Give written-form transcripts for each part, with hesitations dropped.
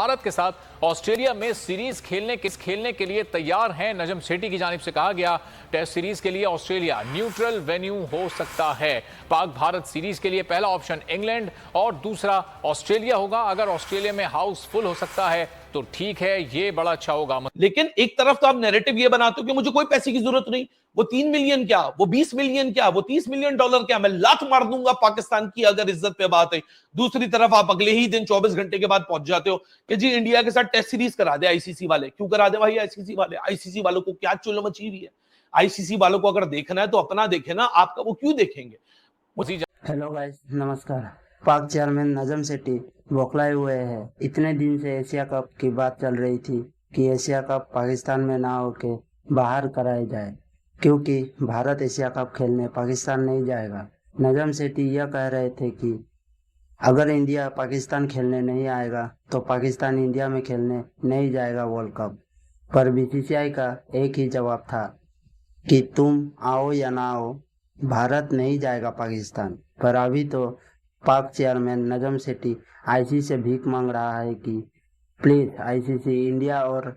भारत के साथ ऑस्ट्रेलिया में सीरीज खेलने के लिए तैयार हैं। नजम सेठी की जानिब से कहा गया, टेस्ट सीरीज के लिए ऑस्ट्रेलिया न्यूट्रल वेन्यू हो सकता है। पाक भारत सीरीज के लिए पहला ऑप्शन इंग्लैंड और दूसरा ऑस्ट्रेलिया होगा। अगर ऑस्ट्रेलिया में हाउस फुल हो सकता है तो ठीक है, ये बड़ा अच्छा होगा। लेकिन एक तरफ तो आप नैरेटिव ये बनाते हो कि मुझे कोई पैसे की जरूरत नहीं, वो 3 मिलियन क्या, वो 20 मिलियन क्या, वो 30 मिलियन डॉलर क्या, मैं लात मार दूंगा पाकिस्तान की अगर इज्जत पे बात है। दूसरी तरफ आप अगले ही दिन 24 घंटे के बाद पहुंच जाते हो कि जी इंडिया के साथ टेस्ट सीरीज करा दे आईसीसी वाले। क्यों करा दे भाई आईसीसी वाले? आईसीसी वालों को क्या चुल मची हुई है? आईसीसी वालों को अगर देखना है तो अपना देखे ना, आपका वो क्यों देखेंगे? हेलो गाइस, नमस्कार। पाक चेयरमैन नजम सेठी बौखलाए हुए हैं। इतने दिन से एशिया कप की बात चल रही थी कि एशिया कप पाकिस्तान में ना होके बाहर कराया जाए, क्योंकि भारत एशिया कप खेलने पाकिस्तान नहीं जाएगा। नजम सेठी यह कह रहे थे कि अगर इंडिया पाकिस्तान खेलने नहीं आएगा तो पाकिस्तान इंडिया में खेलने नहीं जाएगा वर्ल्ड कप। पर बीसीसीआई का एक ही जवाब था कि तुम आओ या ना आओ, भारत नहीं जाएगा पाकिस्तान। पर अभी तो पाक चेयरमैन नजम सेठी आईसीसी से भीख मांग रहा है कि प्लीज आईसीसी इंडिया और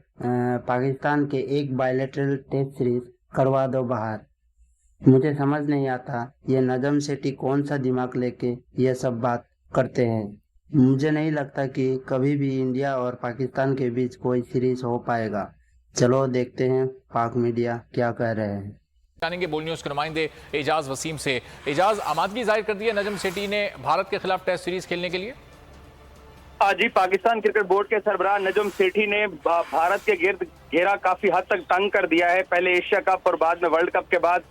पाकिस्तान के एक बायलैटरल टेस्ट सीरीज करवा दो बाहर। मुझे समझ नहीं आता ये नजम सेठी कौन सा दिमाग लेके ये सब बात करते हैं। मुझे नहीं लगता कि कभी भी इंडिया और पाकिस्तान के बीच कोई सीरीज हो पाएगा। चलो देखते हैं पाक मीडिया क्या कह रहे हैं। जानेंगे बोल न्यूज के नुमाइंदे एजाज वसीम से। एजाज, आमादगी जाहिर कर दी है नजम सेठी ने भारत के खिलाफ टेस्ट सीरीज खेलने के लिए? जी, पाकिस्तान क्रिकेट बोर्ड के सरबराह नजम सेठी ने भारत के गिर्द घेरा काफी हद तक तंग कर दिया है। पहले एशिया कप और बाद में वर्ल्ड कप के बाद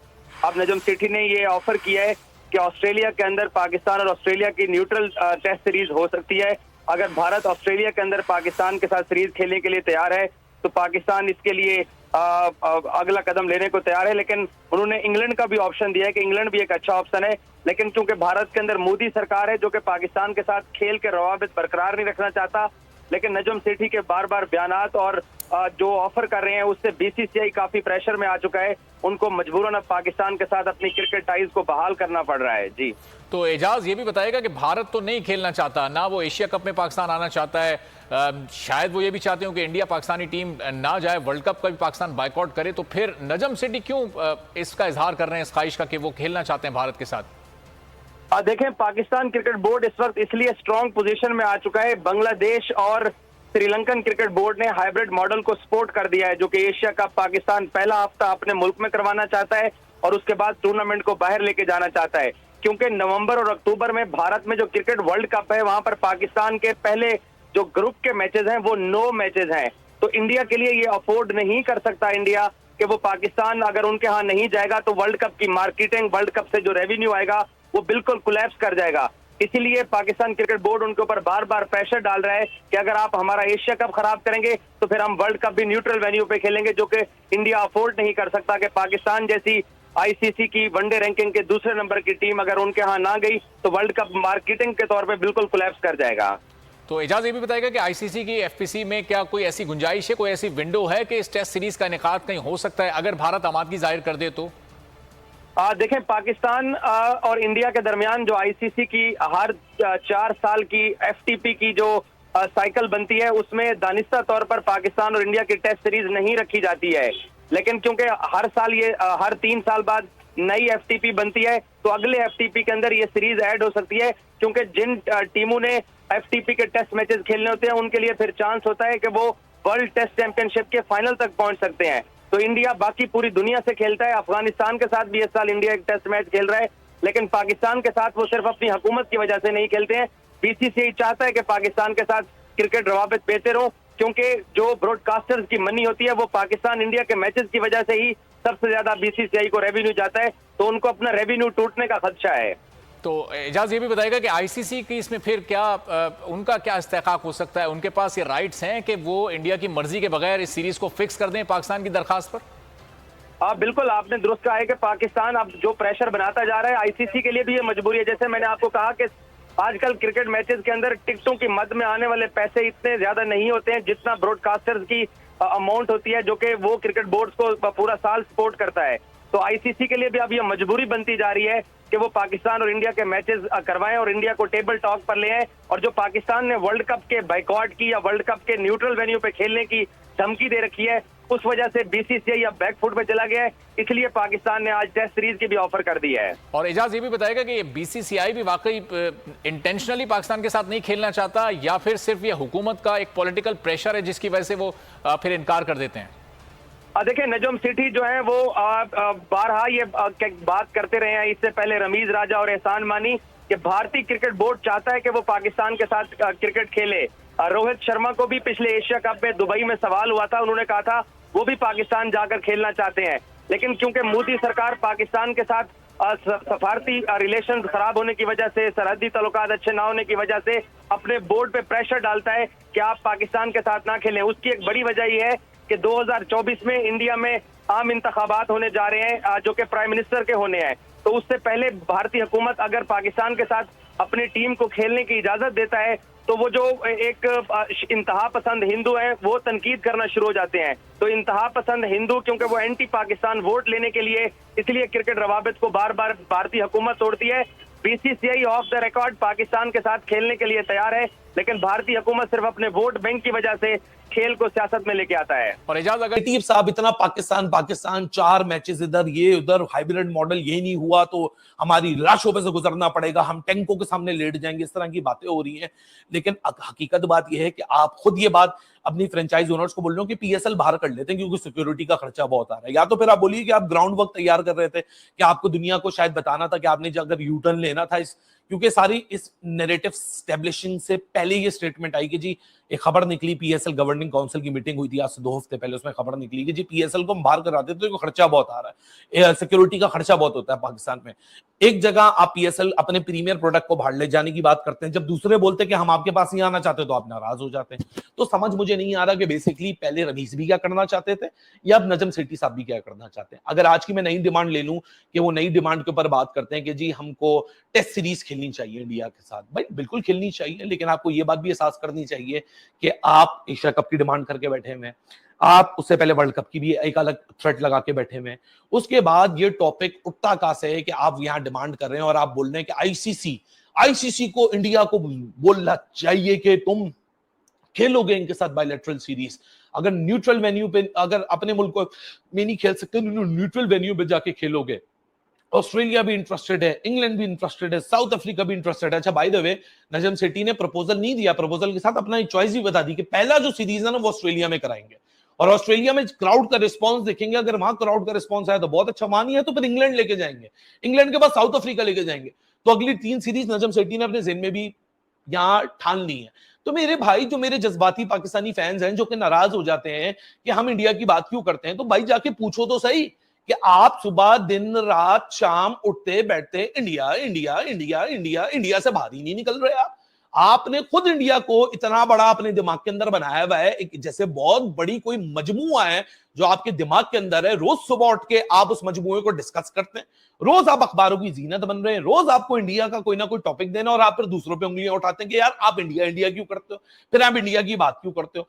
अब नजम सेठी ने ये ऑफर किया है कि ऑस्ट्रेलिया के अंदर पाकिस्तान और ऑस्ट्रेलिया की न्यूट्रल टेस्ट सीरीज हो सकती है। अगर भारत ऑस्ट्रेलिया के अंदर पाकिस्तान के साथ सीरीज खेलने के लिए तैयार है तो पाकिस्तान इसके लिए अगला कदम लेने को तैयार है। लेकिन उन्होंने इंग्लैंड का भी ऑप्शन दिया है कि इंग्लैंड भी एक अच्छा ऑप्शन है। लेकिन क्योंकि भारत के अंदर मोदी सरकार है जो कि पाकिस्तान के साथ खेल के रवाबित बरकरार नहीं रखना चाहता, लेकिन नजम सेठी के बार बार बयानात और जो ऑफर कर रहे हैं उससे बीसीसीआई काफी प्रेशर में आ चुका है। उनको मजबूरन अब पाकिस्तान के साथ अपनी क्रिकेट टाइज को बहाल करना पड़ रहा है। जी तो एजाज ये भी बताएगा कि भारत तो नहीं खेलना चाहता, ना वो एशिया कप में पाकिस्तान आना चाहता है। शायद वो ये भी चाहते हो कि इंडिया पाकिस्तानी टीम ना जाए, वर्ल्ड कप का भी पाकिस्तान बायकॉट करे। तो फिर नजम सेठी क्यों इसका इजहार कर रहे हैं, इस ख्वाहिश का कि वो खेलना चाहते हैं भारत के साथ? देखें, पाकिस्तान क्रिकेट बोर्ड इस वक्त इसलिए स्ट्रॉन्ग पोजीशन में आ चुका है। बांग्लादेश और श्रीलंकन क्रिकेट बोर्ड ने हाइब्रिड मॉडल को सपोर्ट कर दिया है, जो कि एशिया कप पाकिस्तान पहला हफ्ता अपने मुल्क में करवाना चाहता है और उसके बाद टूर्नामेंट को बाहर लेके जाना चाहता है। क्योंकि नवंबर और अक्टूबर में भारत में जो क्रिकेट वर्ल्ड कप है वहां पर पाकिस्तान के पहले जो ग्रुप के मैचेस हैं वो 9 मैचेस हैं। तो इंडिया के लिए ये अफोर्ड नहीं कर सकता इंडिया कि वो पाकिस्तान अगर उनके यहाँ नहीं जाएगा तो वर्ल्ड कप की मार्केटिंग, वर्ल्ड कप से जो रेवेन्यू आएगा वो बिल्कुल कोलैप्स कर जाएगा। इसीलिए पाकिस्तान क्रिकेट बोर्ड उनके ऊपर बार बार प्रेशर डाल रहा है कि अगर आप हमारा एशिया कप खराब करेंगे तो फिर हम वर्ल्ड कप भी न्यूट्रल वेन्यू पे खेलेंगे, जो कि इंडिया अफोर्ड नहीं कर सकता कि पाकिस्तान जैसी आईसीसी की वनडे रैंकिंग के दूसरे नंबर की टीम अगर उनके यहाँ ना गई तो वर्ल्ड कप मार्केटिंग के तौर पे बिल्कुल कोलैप्स कर जाएगा। तो एजाज ये भी बताएगा कि आईसीसी की एफपीसी में क्या कोई ऐसी गुंजाइश है, कोई ऐसी विंडो है कि इस टेस्ट सीरीज का इनेकाद कहीं हो सकता है अगर भारत आमादगी जाहिर कर दे तो? देखें, पाकिस्तान और इंडिया के दरमियान जो आईसीसी की हर 4 साल की एफटीपी की जो साइकिल बनती है उसमें दानिस्ता तौर पर पाकिस्तान और इंडिया की टेस्ट सीरीज नहीं रखी जाती है। लेकिन क्योंकि हर साल ये हर 3 साल बाद नई एफटीपी बनती है तो अगले एफटीपी के अंदर ये सीरीज ऐड हो सकती है। क्योंकि जिन टीमों ने एफटीपी के टेस्ट मैचेस खेलने होते हैं उनके लिए फिर चांस होता है कि वो वर्ल्ड टेस्ट चैंपियनशिप के फाइनल तक पहुंच सकते हैं। तो इंडिया बाकी पूरी दुनिया से खेलता है। अफगानिस्तान के साथ भी इस साल इंडिया एक टेस्ट मैच खेल रहा है, लेकिन पाकिस्तान के साथ वो सिर्फ अपनी हुकूमत की वजह से नहीं खेलते हैं। बीसीसीआई चाहता है कि पाकिस्तान के साथ क्रिकेट रवाबित बेहतर हो, क्योंकि जो ब्रॉडकास्टर्स की मनी होती है वो पाकिस्तान इंडिया के मैचेस की वजह से ही सबसे ज्यादा बीसीसीआई को रेवेन्यू जाता है, तो उनको अपना रेवेन्यू टूटने का खदशा है। तो एजाज ये भी बताएगा कि आईसीसी की इसमें फिर क्या उनका क्या इस्तेहकाक हो सकता है? उनके पास ये राइट्स हैं कि वो इंडिया की मर्जी के बगैर इस सीरीज को फिक्स कर दें पाकिस्तान की दरखास्त पर? बिल्कुल, आपने दुरुस्त कहा है कि पाकिस्तान अब जो प्रेशर बनाता जा रहा है आईसीसी के लिए भी ये मजबूरी है। जैसे मैंने आपको कहा कि आजकल क्रिकेट मैचेस के अंदर टिकटों की मद में आने वाले पैसे इतने ज्यादा नहीं होते हैं जितना ब्रॉडकास्टर्स की अमाउंट होती है, जो कि वो क्रिकेट बोर्ड्स को पूरा साल सपोर्ट करता है। तो आईसीसी के लिए भी अब ये मजबूरी बनती जा रही है कि वो पाकिस्तान और इंडिया के मैचेस करवाएं और इंडिया को टेबल टॉक पर ले आए। और जो पाकिस्तान ने वर्ल्ड कप के बाइकॉट की या वर्ल्ड कप के न्यूट्रल वेन्यू पे खेलने की धमकी दे रखी है, उस वजह से बीसीसीआई अब बैकफुट पे चला गया है, इसलिए पाकिस्तान ने आज टेस्ट सीरीज की भी ऑफर कर दी है। और एजाज ये भी बताएगा कि बीसीसीआई भी वाकई इंटेंशनली पाकिस्तान के साथ नहीं खेलना चाहता या फिर सिर्फ ये हुकूमत का एक पॉलिटिकल प्रेशर है जिसकी वजह से वो फिर इनकार कर देते हैं? देखिए, नजम सेठी जो है वो बारहा ये बात करते रहे हैं, इससे पहले रमीज राजा और एहसान मानी, कि भारतीय क्रिकेट बोर्ड चाहता है कि वो पाकिस्तान के साथ क्रिकेट खेले। रोहित शर्मा को भी पिछले एशिया कप में दुबई में सवाल हुआ था, उन्होंने कहा था वो भी पाकिस्तान जाकर खेलना चाहते हैं, लेकिन क्योंकि मोदी सरकार पाकिस्तान के साथ सफारती रिलेशन खराब होने की वजह से, सरहदी तल्लुकात अच्छे ना होने की वजह से अपने बोर्ड पे प्रेशर डालता है कि आप पाकिस्तान के साथ ना खेलें। उसकी एक बड़ी वजह यह है कि 2024 में इंडिया में आम इंतखाबात होने जा रहे हैं जो कि प्राइम मिनिस्टर के होने हैं। तो उससे पहले भारतीय हुकूमत अगर पाकिस्तान के साथ अपनी टीम को खेलने की इजाजत देता है तो वो जो एक इंतहा पसंद हिंदू हैं वो तनकीद करना शुरू हो जाते हैं। तो इंतहा पसंद हिंदू क्योंकि वो एंटी पाकिस्तान वोट लेने के लिए, इसलिए क्रिकेट रवाबित को बार बार भारतीय हुकूमत तोड़ती है। BCCI of the record Pakistan के साथ खेलने के लिए तैयार है, लेकिन भारतीय हुकूमत सिर्फ अपने वोट बैंक की वजह से खेल को सियासत में लेके आता है। और एजाज अगर टीम साहब इतना पाकिस्तान पाकिस्तान 4 मैचेस इधर ये उधर, हाइब्रिड मॉडल ये नहीं हुआ तो हमारी लाशों पे से गुजरना पड़ेगा, हम टैंकों के सामने लेट जाएंगे, इस तरह की बातें हो रही हैं। लेकिन हकीकत बात यह है कि आप खुद ये बात अपनी फ्रेंचाइज ओनर्स को बोल रहे हो कि पीएसएल बाहर कर लेते हैं क्योंकि सिक्योरिटी का खर्चा बहुत आ रहा है, या तो फिर आप बोलिए कि आप ग्राउंड वर्क तैयार कर रहे थे कि आपको दुनिया को शायद बताना था कि आपने अगर यू टर्न लेना था क्योंकि सारी इस नैरेटिव स्टैब्लिशिंग से पहले ये स्टेटमेंट आई कि जी एक खबर निकली, पीएसएल गवर्निंग काउंसिल की मीटिंग हुई थी आज से 2 हफ्ते पहले, उसमें खबर निकली कि जी पीएसएल को हम बाहर कराते तो खर्चा बहुत आ रहा है, सिक्योरिटी का खर्चा बहुत होता है पाकिस्तान में। एक जगह आप पीएसएल अपने प्रीमियर प्रोडक्ट को बाहर ले जाने की बात करते हैं, जब दूसरे बोलते हैं कि हम आपके पास नहीं आना चाहते तो आप नाराज हो जाते हैं। तो समझ मुझे नहीं आ रहा कि बेसिकली पहले रमीज भी क्या करना चाहते थे या अब नजम सेठी साहब भी क्या करना चाहते हैं। अगर आज की मैं नई डिमांड ले लूं कि वो नई डिमांड के ऊपर बात करते हैं कि जी हमको टेस्ट सीरीज खेलनी चाहिए इंडिया के साथ, भाई बिल्कुल खेलनी चाहिए, लेकिन आपको ये बात भी एहसास करनी चाहिए कि आप एशिया कप की डिमांड करके बैठे हुए हैं, आप उससे पहले वर्ल्ड कप की भी एक अलग थ्रेट लगा के बैठे हुए हैं, उसके बाद ये टॉपिक उठता कहां से है कि आप यहां डिमांड कर रहे हैं और आप बोल रहे हैं कि आईसीसी को इंडिया को बोलना चाहिए कि तुम खेलोगे इनके साथ बायलैटरल सीरीज, अगर न्यूट्रल वेन्यू पे, अगर अपने मुल्क को में नहीं खेल सकते न्यूट्रल वेन्यू पे जाके खेलोगे। ऑस्ट्रेलिया भी इंटरेस्टेड है, इंग्लैंड भी इंटरेस्टेड है, साउथ अफ्रीका भी इंटरेस्टेड है। अच्छा by the way Najam Sethi ने प्रपोजल नहीं दिया, प्रपोजल के साथ अपना एक चॉइस भी बता दी कि पहला जो सीरीज है ना वो ऑस्ट्रेलिया में कराएंगे और ऑस्ट्रेलिया में क्राउड का रिस्पांस देखेंगे, अगर वहां क्राउड का रिस्पांस आया तो बहुत अच्छा, वहां नहीं है तो फिर इंग्लैंड लेके जाएंगे, इंग्लैंड के बाद साउथ अफ्रीका लेके जाएंगे। तो अगली 3 सीरीज नजम सेठी ने अपने ज़हन में भी यहां ठान ली है। तो मेरे भाई, जो मेरे जज्बाती पाकिस्तानी फैंस हैं जो कि नाराज हो जाते हैं कि हम इंडिया की बात क्यों करते हैं, तो भाई जाके पूछो तो सही कि आप सुबह दिन रात शाम उठते बैठते India India India India India से बाहर ही नहीं निकल रहे। आपने खुद इंडिया को इतना बड़ा अपने दिमाग के अंदर बनाया हुआ है, एक जैसे बहुत बड़ी कोई मजमुआ है जो आपके दिमाग के अंदर है। रोज सुबह उठ के आप उस मजमुए को डिस्कस करते हैं, रोज आप अखबारों की जीनत बन रहे हैं, रोज आपको इंडिया का कोई ना कोई टॉपिक देना और आप फिर दूसरों पे उंगलियां उठाते हैं कि यार आप इंडिया इंडिया क्यों करते हो, फिर आप इंडिया की बात क्यों करते हो।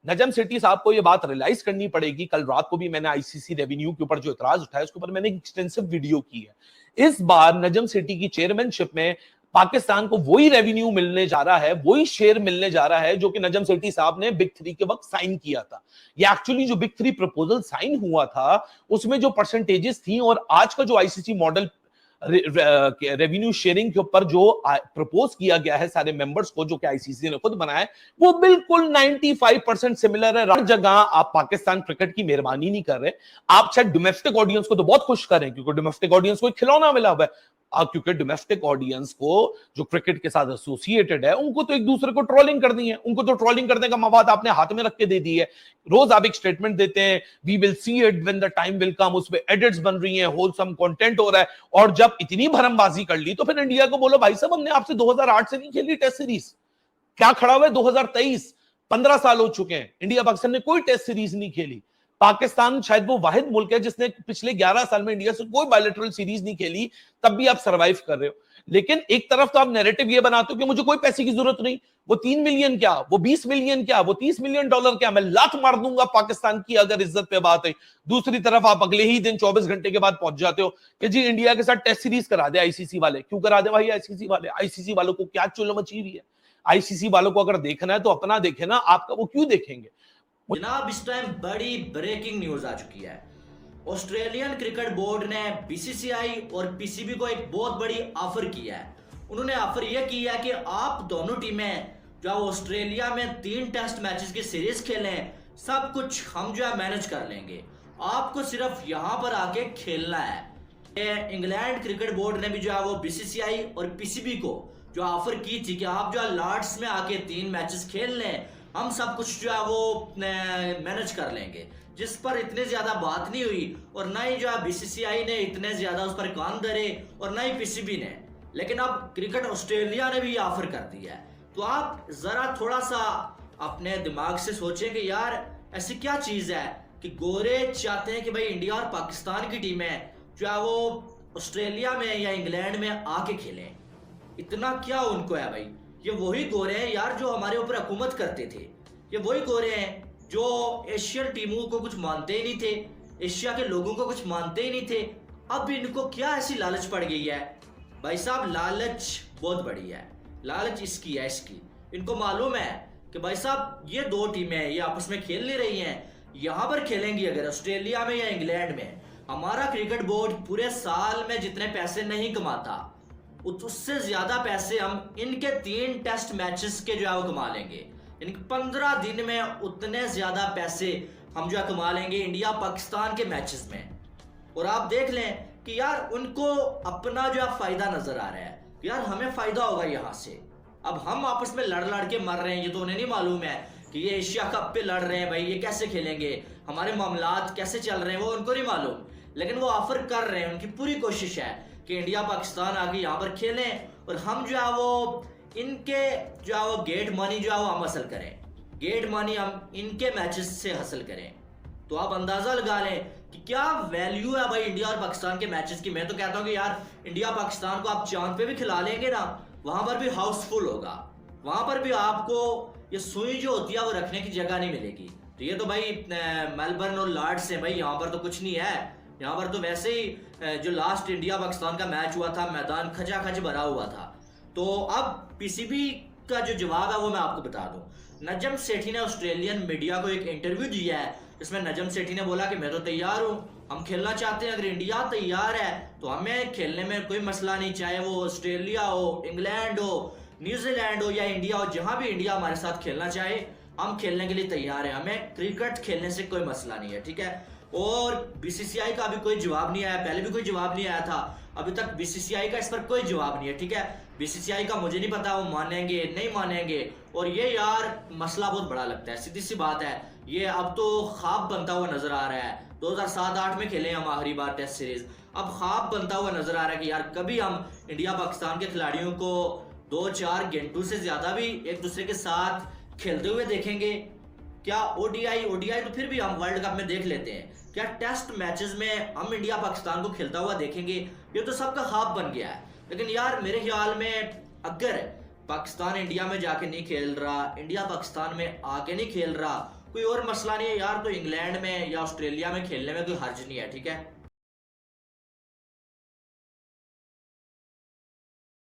नजम सेठी साहब को यह बात रियलाइज करनी पड़ेगी। कल रात को भी मैंने आईसीसी रेवेन्यू के ऊपर जो इतराज उठाया उसके ऊपर मैंने एक एक्सटेंसिव वीडियो की है। इस बार नजम सेठी की चेयरमैनशिप में पाकिस्तान को वही रेवेन्यू मिलने जा रहा है, वही शेयर मिलने जा रहा है जो कि नजम सेठी साहब ने बिग 3 के वक्त साइन किया था। ये एक्चुअली जो बिग 3 प्रपोजल साइन हुआ था उसमें जो परसेंटेजेस थी और आज का जो आईसीसी मॉडल रेवेन्यू शेयरिंग के ऊपर जो प्रपोज किया गया है सारे मेंबर्स को, जो कि आईसीसी ने खुद बनाया है, वो बिल्कुल 95% सिमिलर है। हर जगह आप पाकिस्तान क्रिकेट की मेहरबानी नहीं कर रहे, आप शायद डोमेस्टिक ऑडियंस को तो बहुत खुश करें क्योंकि डोमेस्टिक ऑडियंस को एक खिलौना मिला हुआ है, क्योंकि डोमेस्टिक ऑडियंस को जो क्रिकेट के साथ एसोसिएटेड है उनको तो एक दूसरे को ट्रोलिंग करनी है, उनको तो ट्रोलिंग करने का मवाद आपने हाथ में रख के दे दी है। रोज आप एक स्टेटमेंट देते हैं, we will see it when the time will come, उस पे एडिट्स बन रही हैं, होलसम कंटेंट हो रहा है, और जब इतनी भरमबाजी कर ली तो फिर इंडिया को बोलो भाई साहब हमने आपसे 2008 से नहीं खेली टेस्ट सीरीज, क्या खड़ा हुआ है 2023, 15 साल हो चुके हैं, इंडिया पाकिस्तान ने कोई टेस्ट सीरीज नहीं खेली। पाकिस्तान शायद वो वाहिद मुल्क है जिसने पिछले 11 साल में इंडिया से कोई बायलैटरल सीरीज नहीं खेली, तब भी आप सरवाइव कर रहे हो। लेकिन एक तरफ तो आप नैरेटिव ये बनाते हो कि मुझे कोई पैसे की जरूरत नहीं, वो 3 मिलियन क्या, वो 20 मिलियन क्या, वो 30 मिलियन डॉलर क्या, मैं लात मार दूंगा पाकिस्तान की अगर इज्जत पे बात है। दूसरी तरफ आप अगले ही दिन 24 घंटे के बाद पहुंच जाते हो कि जी इंडिया के साथ टेस्ट सीरीज करा दे आईसीसी वाले। क्यों करा दे भाई आईसीसी वाले? आईसीसी वालों को क्या चुल मची हुई है? आईसीसी वालों को अगर देखना है तो अपना देखे ना, आपका वो क्यों देखेंगे? जनाब इस टाइम बड़ी ब्रेकिंग न्यूज आ चुकी है। ऑस्ट्रेलियन क्रिकेट बोर्ड ने बीसीसीआई और पीसीबी को एक बहुत बड़ी ऑफर किया है। उन्होंने ऑफर यह किया है कि आप दोनों टीमें जो ऑस्ट्रेलिया में 3 टेस्ट मैचेस की सीरीज खेलें, सब कुछ हम जो है मैनेज कर लेंगे, आपको सिर्फ यहां पर आके खेलना है। इंग्लैंड क्रिकेट बोर्ड ने भी जो है वो बीसीसीआई और पीसीबी को जो ऑफर की थी कि आप जो है लॉर्ड्स में आके 3 मैचेस खेल लें, हम सब कुछ जो है वो मैनेज कर लेंगे, जिस पर इतनी ज्यादा बात नहीं हुई और ना ही जो है बीसीसीआई ने इतने ज्यादा उस पर कान धरे और ना ही पीसीबी ने। लेकिन अब क्रिकेट ऑस्ट्रेलिया ने भी ऑफर कर दिया है। तो आप जरा थोड़ा सा अपने दिमाग से सोचें कि यार ऐसी क्या चीज है कि गोरे चाहते हैं कि भाई इंडिया और पाकिस्तान की टीमें जो है वो ऑस्ट्रेलिया में या इंग्लैंड में आके खेलें। इतना क्या उनको है भाई? ये वही गोरे हैं यार जो हमारे ऊपर हुकूमत करते थे। ये वही गोरे हैं जो एशियन टीमों को कुछ मानते ही नहीं थे, एशिया के लोगों को कुछ मानते ही नहीं थे। अब इनको क्या ऐसी लालच पड़ गई है? भाई साहब लालच बहुत बड़ी है, लालच इसकी है इसकी। इनको मालूम है कि भाई साहब ये 2 टीमें ये आपस में खेल नहीं रही हैं, यहाँ पर खेलेंगी अगर ऑस्ट्रेलिया में या इंग्लैंड में, हमारा क्रिकेट बोर्ड पूरे साल में जितने पैसे नहीं कमाता उससे ज्यादा पैसे हम इनके 3 टेस्ट मैचेस के जो है वो कमा लेंगे। इनके 15 दिन में उतने ज्यादा पैसे हम जो है कमा लेंगे इंडिया पाकिस्तान के मैचेस में। और आप देख लें कि यार उनको अपना जो है फायदा नजर आ रहा है कि यार हमें फायदा होगा यहाँ से। अब हम आपस में लड़ लड़ के मर रहे हैं, ये तो उन्हें नहीं मालूम है कि ये एशिया कप पे लड़ रहे हैं भाई, ये कैसे खेलेंगे, हमारे मामलात कैसे चल रहे हैं वो उनको नहीं मालूम। लेकिन वो ऑफर कर रहे हैं, उनकी पूरी कोशिश है कि इंडिया पाकिस्तान आगे यहाँ पर खेलें और हम जो है वो इनके जो है वो गेट मनी जो है वो हम हासिल करें, गेट मनी हम इनके मैचेस से हासिल करें। तो आप अंदाजा लगा लें कि क्या वैल्यू है भाई इंडिया और पाकिस्तान के मैचेस की। मैं तो कहता हूँ कि यार इंडिया पाकिस्तान को आप चांद पे भी खिला लेंगे ना, वहां पर भी हाउसफुल होगा, वहां पर भी आपको ये सुई जो होती है वो रखने की जगह नहीं मिलेगी। तो ये तो भाई मेलबर्न और लॉर्ड्स है भाई, यहाँ पर तो कुछ नहीं है। यहाँ पर तो वैसे ही जो लास्ट इंडिया पाकिस्तान का मैच हुआ था मैदान खचाखच भरा हुआ था। तो अब पीसीबी का जो जवाब है वो मैं आपको बता दूं। नजम सेठी ने ऑस्ट्रेलियन मीडिया को एक इंटरव्यू दिया है, जिसमें नजम सेठी ने बोला कि मैं तो तैयार हूं, हम खेलना चाहते हैं, अगर इंडिया तैयार है तो हमें खेलने में कोई मसला नहीं, चाहे वो ऑस्ट्रेलिया हो, इंग्लैंड हो, न्यूजीलैंड हो या इंडिया हो, जहां भी इंडिया हमारे साथ खेलना चाहे हम खेलने के लिए तैयार हैं, हमें क्रिकेट खेलने से कोई मसला नहीं है, ठीक है। और बीसीसीआई का अभी कोई जवाब नहीं आया, पहले भी कोई जवाब नहीं आया था, अभी तक बीसीसीआई का इस पर कोई जवाब नहीं है, ठीक है। बीसीसीआई का मुझे नहीं पता वो मानेंगे नहीं मानेंगे। और ये यार मसला बहुत बड़ा लगता है, सीधी सी बात है, ये अब तो ख्वाब बनता हुआ नजर आ रहा है। 2007-8 में खेले हम आखिरी बार टेस्ट सीरीज, अब ख्वाब बनता हुआ नजर आ रहा है कि यार कभी हम इंडिया पाकिस्तान के खिलाड़ियों को 2-4 घंटों से ज्यादा भी एक दूसरे के साथ खेलते हुए देखेंगे। क्या ओडीआई तो फिर भी हम वर्ल्ड कप में देख लेते हैं, क्या टेस्ट मैचेस में हम इंडिया पाकिस्तान को खेलता हुआ देखेंगे? ये तो सबका ख्वाब बन गया है। लेकिन यार मेरे ख्याल में अगर पाकिस्तान इंडिया में जाके नहीं खेल रहा, इंडिया पाकिस्तान में आके नहीं खेल रहा, कोई और मसला नहीं है यार, तो इंग्लैंड में या ऑस्ट्रेलिया में खेलने में कोई हर्ज नहीं है, ठीक है।